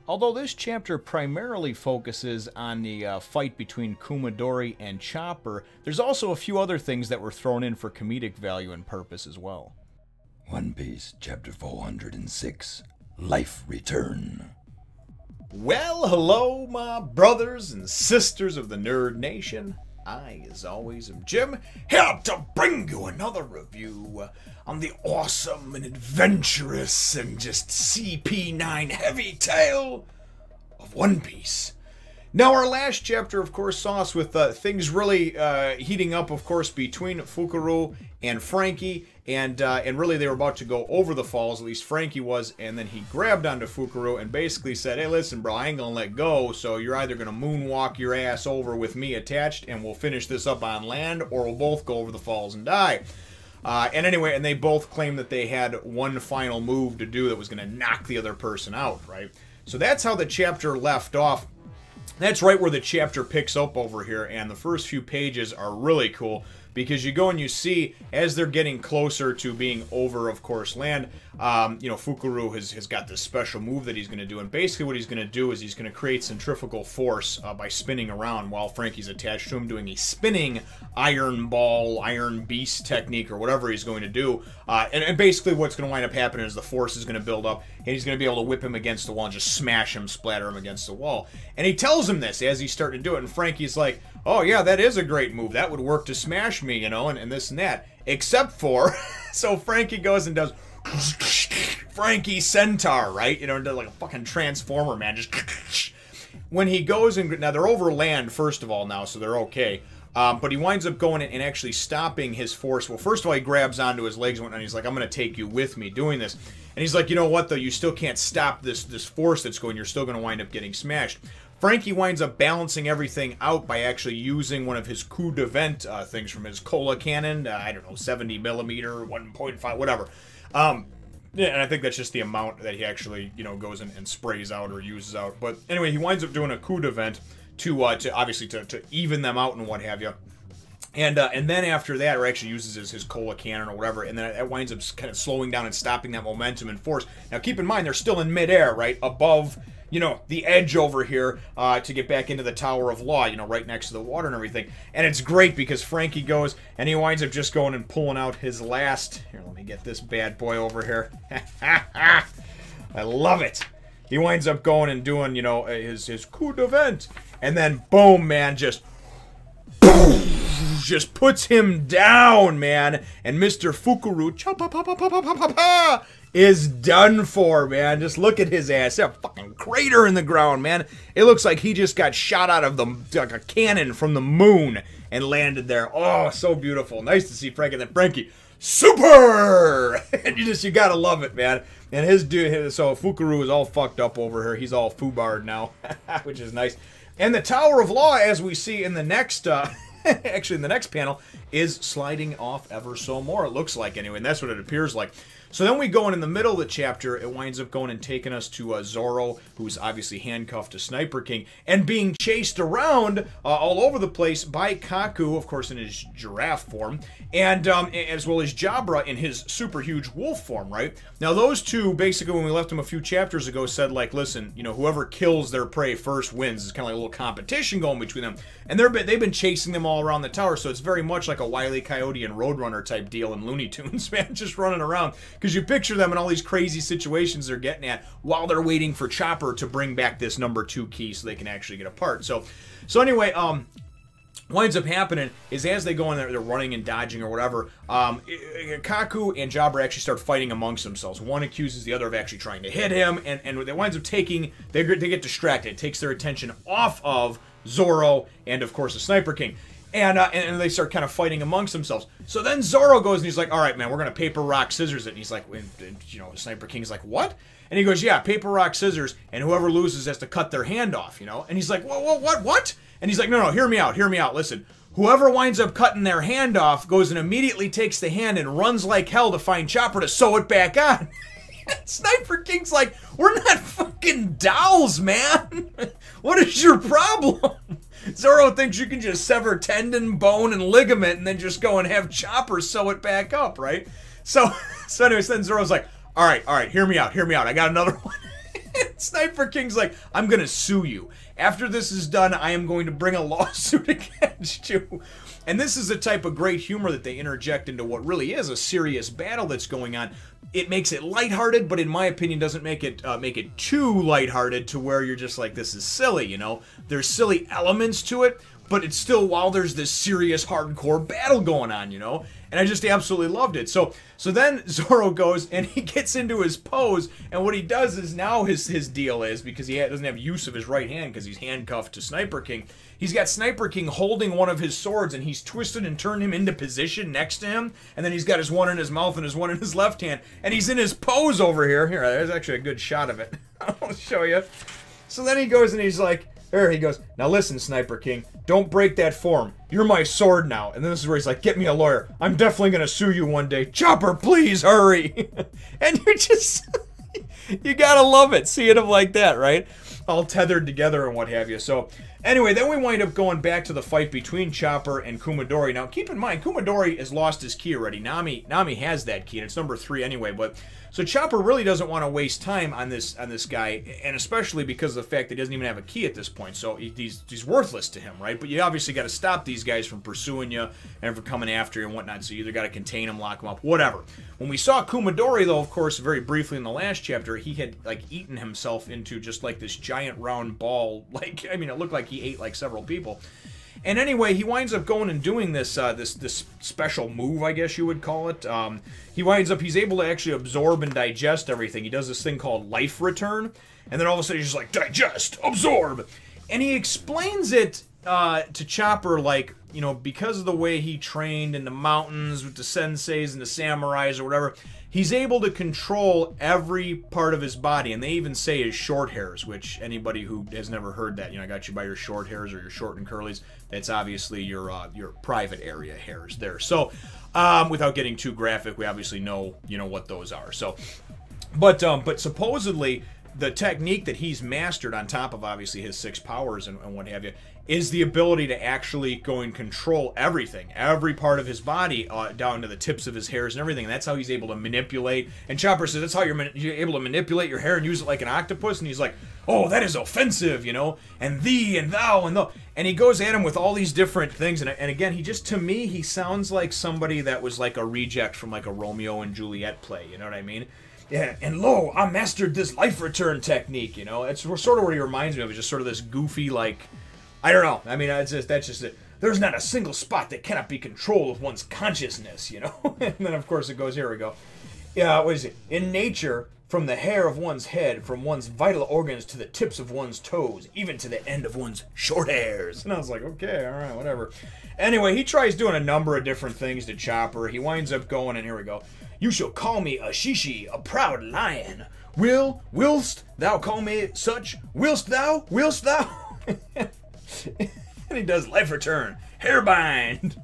Although this chapter primarily focuses on the fight between Kumadori and Chopper, there's also a few other things that were thrown in for comedic value and purpose as well. One Piece, Chapter 406, Life Return. Well, hello, my brothers and sisters of the Nerd Nation. I, as always, am Jim, here to bring you another review on the awesome and adventurous and just CP9 heavy tale of One Piece. Now, our last chapter, of course, saw us with things really heating up, of course, between Fukuro and Franky, and really they were about to go over the falls, at least Franky was, and then he grabbed onto Fukuro and basically said, hey, listen, bro, I ain't gonna let go, so you're either gonna moonwalk your ass over with me attached, and we'll finish this up on land, or we'll both go over the falls and die. And anyway, and they both claimed that they had one final move to do that was gonna knock the other person out, right? So that's how the chapter left off. That's right where the chapter picks up over here, and the first few pages are really cool because you go and you see as they're getting closer to being over, of course, land, you know, Fukuro has got this special move that he's going to do, and basically what he's going to do is he's going to create centrifugal force by spinning around while Franky's attached to him, doing a spinning iron ball, iron beast technique, or whatever he's going to do, and basically what's going to wind up happening is the force is going to build up, and he's going to be able to whip him against the wall and just smash him, splatter him against the wall. And he tells him this as he's starting to do it, and Franky's like, oh yeah, that is a great move, that would work to smash me, you know, and this and that, except for, so Franky goes and does Franky Centaur, right? You know, like a fucking transformer, man, just when he goes and, now they're over land, first of all, now, so they're okay. But he winds up going and actually stopping his force. Well, first of all, he grabs onto his legs and whatnot, and he's like, I'm going to take you with me doing this. And he's like, you know what, though? You still can't stop this force that's going. You're still going to wind up getting smashed. Franky winds up balancing everything out by actually using one of his coup de vent things from his cola cannon. I don't know, 70 millimeter, 1.5, whatever. Yeah, and I think that's just the amount that he actually, you know, goes and sprays out or uses out. But anyway, he winds up doing a coup de vent to obviously to even them out and what have you. And then after that, or actually uses his cola cannon or whatever, and then it winds up kind of slowing down and stopping that momentum and force. Now keep in mind, they're still in midair, right? Above, you know, the edge over here to get back into the Tower of Law, you know, right next to the water and everything. And it's great because Franky goes and he winds up just going and pulling out his last, here, let me get this bad boy over here. I love it. He winds up going and doing, you know, his coup de vent. And then, boom, man, just puts him down, man. And Mr. Fukuro is done for, man. Just look at his ass. There's a fucking crater in the ground, man. It looks like he just got shot out of like a cannon from the moon and landed there. Oh, so beautiful. Nice to see Franky. And then Franky, super! And you gotta love it, man. And his dude, so Fukuro is all fucked up over here. He's all foobarred now, which is nice. And the Tower of Law, as we see in the next, actually in the next panel, is sliding off ever so more, it looks like, anyway, and that's what it appears like. So then we go in the middle of the chapter, it winds up going and taking us to Zoro, who's obviously handcuffed to Sniper King, and being chased around all over the place by Kaku, of course in his giraffe form, and as well as Jabra in his super huge wolf form, right? Now those two, basically when we left them a few chapters ago, said like, listen, you know, whoever kills their prey first wins. It's kind of like a little competition going between them. And they've been chasing them all around the tower, so it's very much like a Wile E. Coyote and Roadrunner type deal in Looney Tunes, man, just running around. Because you picture them in all these crazy situations they're getting at while they're waiting for Chopper to bring back this #2 key so they can actually get apart. So anyway, what ends up happening is as they go in there, they're running and dodging or whatever, Kaku and Jabra actually start fighting amongst themselves. One accuses the other of actually trying to hit him, and it winds up taking, they get distracted. It takes their attention off of Zoro and, of course, the Sniper King. And they start kind of fighting amongst themselves. So then Zoro goes and he's like, all right, man, we're going to paper, rock, scissors it. And he's like, you know, Sniper King's like, what? And he goes, yeah, paper, rock, scissors, and whoever loses has to cut their hand off, you know? And he's like, what? And he's like, no, hear me out, listen. Whoever winds up cutting their hand off goes and immediately takes the hand and runs like hell to find Chopper to sew it back on. Sniper King's like, we're not fucking dolls, man. What is your problem? Zoro thinks you can just sever tendon, bone, and ligament and then just go and have Chopper sew it back up, right? So anyway, then Zoro's like, all right, hear me out. I got another one. Sniper King's like, I'm gonna sue you. After this is done, I am going to bring a lawsuit against you. And this is the type of great humor that they interject into what really is a serious battle that's going on. It makes it lighthearted, but in my opinion doesn't make it too lighthearted to where you're just like, this is silly, you know? There's silly elements to it, but it's still, while there's this serious hardcore battle going on, you know? And I just absolutely loved it. So then Zoro goes and he gets into his pose, and what he does is now his deal is, because he doesn't have use of his right hand because he's handcuffed to Sniper King, he's got Sniper King holding one of his swords, and he's twisted and turned him into position next to him, and then he's got his one in his mouth and his one in his left hand, and he's in his pose over here. Here, there's actually a good shot of it. I'll show you. So then he goes and he's like, there he goes, now listen, Sniper King, don't break that form. You're my sword now. And then this is where he's like, get me a lawyer. I'm definitely going to sue you one day. Chopper, please hurry. And you're just, you gotta love it, seeing him like that, right? All tethered together and what have you. So anyway, then we wind up going back to the fight between Chopper and Kumadori. Now, keep in mind, Kumadori has lost his key already. Nami has that key, and it's number 3 anyway. But so Chopper really doesn't want to waste time on this guy, and especially because of the fact that he doesn't even have a key at this point. So he's worthless to him, right? But you obviously got to stop these guys from pursuing you and from coming after you and whatnot. So you either got to contain them, lock them up, whatever. When we saw Kumadori, though, of course, very briefly in the last chapter, he had like eaten himself into just like this giant round ball. Like, I mean, it looked like he ate like several people. And anyway, he winds up going and doing this this special move, I guess you would call it. He's able to actually absorb and digest everything. He does this thing called life return, and then all of a sudden he's just like, digest, absorb. And he explains it to Chopper like, you know, because of the way he trained in the mountains with the senseis and the samurais or whatever, he's able to control every part of his body, and they even say his short hairs, which anybody who has never heard that, you know, I got you by your short hairs or your short and curlies, that's obviously your private area hairs there. So, without getting too graphic, we obviously know, you know, what those are. So, but supposedly the technique that he's mastered on top of obviously his 6 powers and what have you, is the ability to actually go and control everything, every part of his body, down to the tips of his hairs and everything. And that's how he's able to manipulate. And Chopper says, that's how you're able to manipulate your hair and use it like an octopus. And he's like, oh, that is offensive, you know, and thee and thou and thou. And he goes at him with all these different things. And again, he just, to me, he sounds like somebody that was like a reject from like a Romeo and Juliet play, you know what I mean? Yeah, and lo, I mastered this life return technique, you know? It's sort of what he reminds me of, is just sort of this goofy, like, I don't know. I mean, that's just it. There's not a single spot that cannot be controlled with one's consciousness, you know? And then, of course, it goes, here we go. Yeah, what is it? In nature, from the hair of one's head, from one's vital organs to the tips of one's toes, even to the end of one's short hairs. And I was like, okay, all right, whatever. Anyway, he tries doing a number of different things to Chopper. He winds up going, and here we go. You shall call me a shishi, a proud lion. Willst thou call me such? Willst thou? And he does life return, hairbind.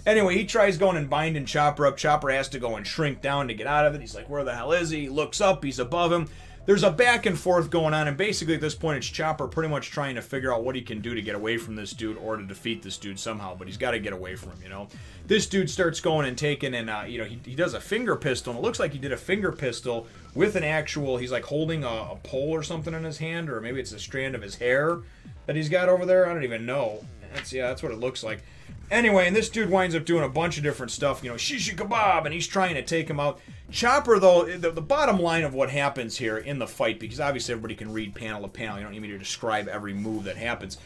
Anyway, he tries going and binding Chopper up. Chopper has to go and shrink down to get out of it. He's like, where the hell is he? He looks up, he's above him. There's a back and forth going on, and basically at this point it's Chopper pretty much trying to figure out what he can do to get away from this dude or to defeat this dude somehow, but he's got to get away from him, you know. This dude starts going and taking, and, you know, he does a finger pistol, and it looks like he did a finger pistol with an actual, he's like holding a pole or something in his hand, or maybe it's a strand of his hair that he's got over there. I don't even know. That's what it looks like. Anyway, and this dude winds up doing a bunch of different stuff, you know, shishi kebab, and he's trying to take him out. Chopper, though, the bottom line of what happens here in the fight, because obviously everybody can read panel to panel, you don't need me to describe every move that happens.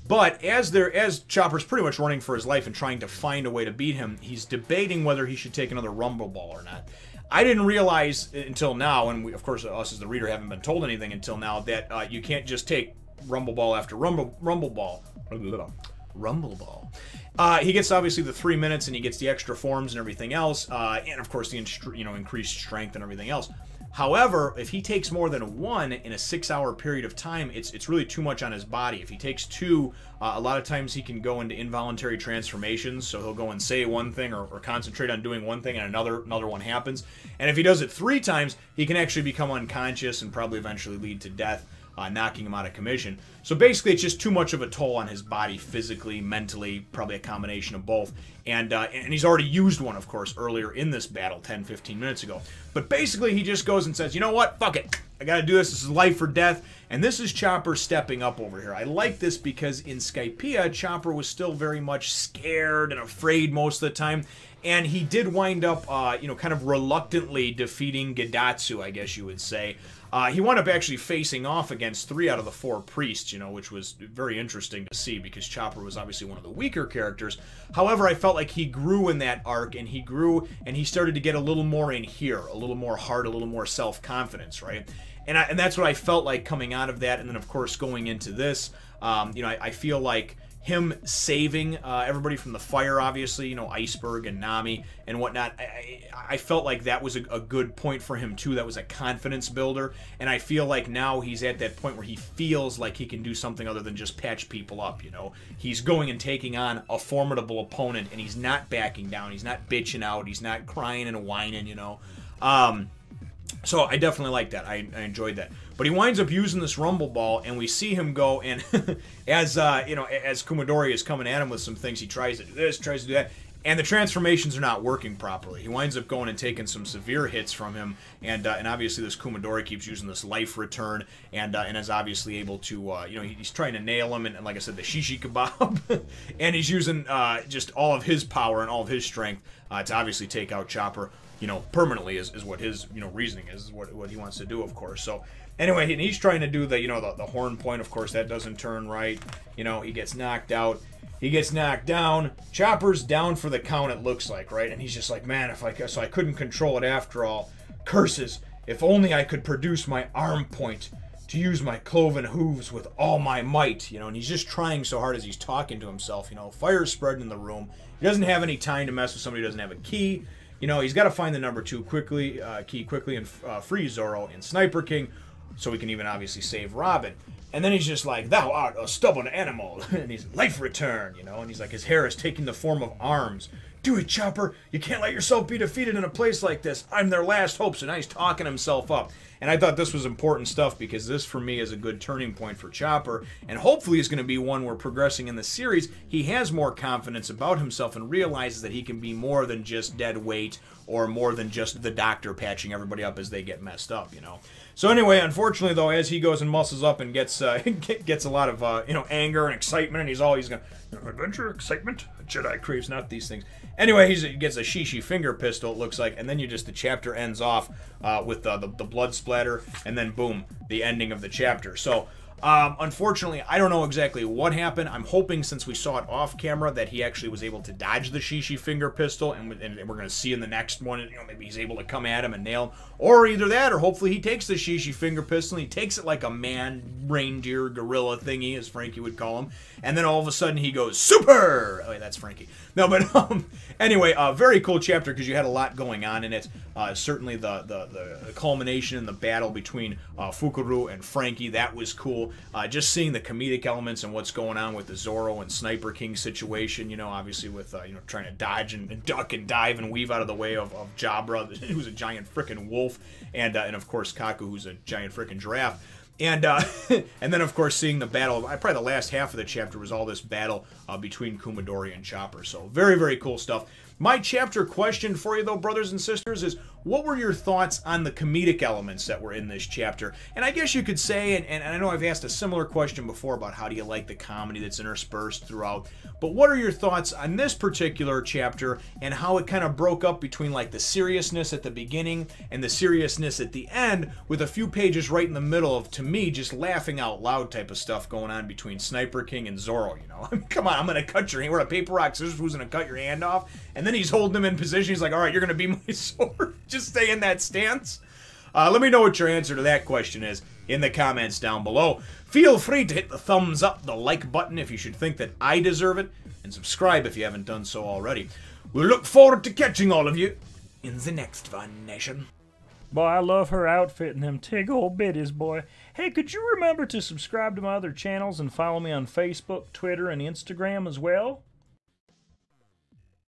But as Chopper's pretty much running for his life and trying to find a way to beat him, he's debating whether he should take another Rumble Ball or not. I didn't realize until now, and we, of course, us as the reader haven't been told anything until now, that you can't just take Rumble Ball after Rumble Ball. Rumble Ball. He gets obviously the 3 minutes, and he gets the extra forms and everything else, and of course the increased strength and everything else. However, if he takes more than one in a 6-hour period of time, it's really too much on his body. If he takes 2, a lot of times he can go into involuntary transformations, so he'll go and say one thing or concentrate on doing one thing, and another one happens. And if he does it 3 times, he can actually become unconscious and probably eventually lead to death. knocking him out of commission. So basically, it's just too much of a toll on his body, physically, mentally, probably a combination of both. And he's already used one, of course, earlier in this battle, 10-15 minutes ago. But basically, he just goes and says, you know what, fuck it, I gotta do this, this is life or death. And this is Chopper stepping up over here. I like this because in Skypiea, Chopper was still very much scared and afraid most of the time. And he did wind up, kind of reluctantly defeating Gedatsu, I guess you would say. He wound up actually facing off against 3 out of the 4 priests, which was very interesting to see because Chopper was obviously one of the weaker characters. However, I felt like he grew in that arc, and he grew, and he started to get a little more in here, a little more heart, a little more self-confidence, right? And that's what I felt like coming out of that, and then, of course, going into this, I feel like him saving everybody from the fire, obviously, Iceberg and Nami and whatnot, I felt like that was a good point for him, too. That was a confidence builder, and I feel like now he's at that point where he feels like he can do something other than just patch people up, He's going and taking on a formidable opponent, and he's not backing down. He's not bitching out. He's not crying and whining, So I definitely like that. I enjoyed that. But he winds up using this Rumble Ball, and we see him go, and as Kumadori is coming at him with some things, he tries to do this, tries to do that, and the transformations are not working properly. He winds up going and taking some severe hits from him, and obviously this Kumadori keeps using this life return, and is obviously able to, he's trying to nail him, and like I said, the shishi kebab, and he's using just all of his power and all of his strength to obviously take out Chopper. Permanently is what his, reasoning is what he wants to do, of course. So, anyway, and he's trying to do the, the horn point, of course, that doesn't turn right. He gets knocked out. He gets knocked down. Chopper's down for the count, it looks like, right? And he's just like, man, so I couldn't control it after all. Curses, if only I could produce my arm point to use my cloven hooves with all my might, and he's just trying so hard as he's talking to himself, fire's spreading in the room. He doesn't have any time to mess with somebody who doesn't have a key. He's got to find the number 2 key quickly and free Zoro and Sniper King so he can even obviously save Robin. And then he's just like, thou art a stubborn animal. And he's life return, and he's like, his hair is taking the form of arms. Do it, Chopper. You can't let yourself be defeated in a place like this. I'm their last hope. So now he's talking himself up. And I thought this was important stuff because this, for me, is a good turning point for Chopper. And hopefully is going to be one where progressing in the series, he has more confidence about himself and realizes that he can be more than just dead weight or more than just the doctor patching everybody up as they get messed up, So anyway, unfortunately, though, as he goes and muscles up and gets a lot of, anger and excitement, and he's going, adventure, excitement, Jedi craves not these things. Anyway, he gets a shishi finger pistol, it looks like, and then the chapter ends off with the blood splatter, and then boom, the ending of the chapter. So, unfortunately, I don't know exactly what happened. I'm hoping, since we saw it off camera, that he actually was able to dodge the shishi finger pistol, and we're going to see in the next one, maybe he's able to come at him and nail him, or either that, or hopefully he takes the shishi finger pistol, and he takes it like a man, reindeer, gorilla thingy, as Franky would call him, and then all of a sudden he goes, super! Oh, wait, that's Franky. No, but, anyway, very cool chapter, because you had a lot going on in it. Certainly the culmination in the battle between Fukuro and Franky, that was cool. Just seeing the comedic elements and what's going on with the Zoro and Sniper King situation, obviously with, trying to dodge and duck and dive and weave out of the way of Jabra, who's a giant frickin' wolf, and of course Kaku, who's a giant frickin' giraffe. And and then, of course, seeing the battle, probably the last half of the chapter was all this battle between Kumadori and Chopper. So very, very cool stuff. My chapter question for you, though, brothers and sisters, is what were your thoughts on the comedic elements that were in this chapter? And I guess you could say, and I know I've asked a similar question before about how do you like the comedy that's interspersed throughout, but what are your thoughts on this particular chapter and how it kind of broke up between like the seriousness at the beginning and the seriousness at the end, with a few pages right in the middle of, to me, just laughing out loud type of stuff going on between Sniper King and Zoro, I mean, come on, I'm going to cut your hand. We're a paper, rock, scissors, who's going to cut your hand off? And then he's holding him in position. He's like, all right, you're going to be my sword. Just stay in that stance. Let me know what your answer to that question is in the comments down below. Feel free to hit the thumbs up, the like button if you should think that I deserve it, and subscribe if you haven't done so already. We look forward to catching all of you in the next Fun Nation. Boy, I love her outfit and them tig old bitties, boy. Hey, could you remember to subscribe to my other channels and follow me on Facebook, Twitter, and Instagram as well?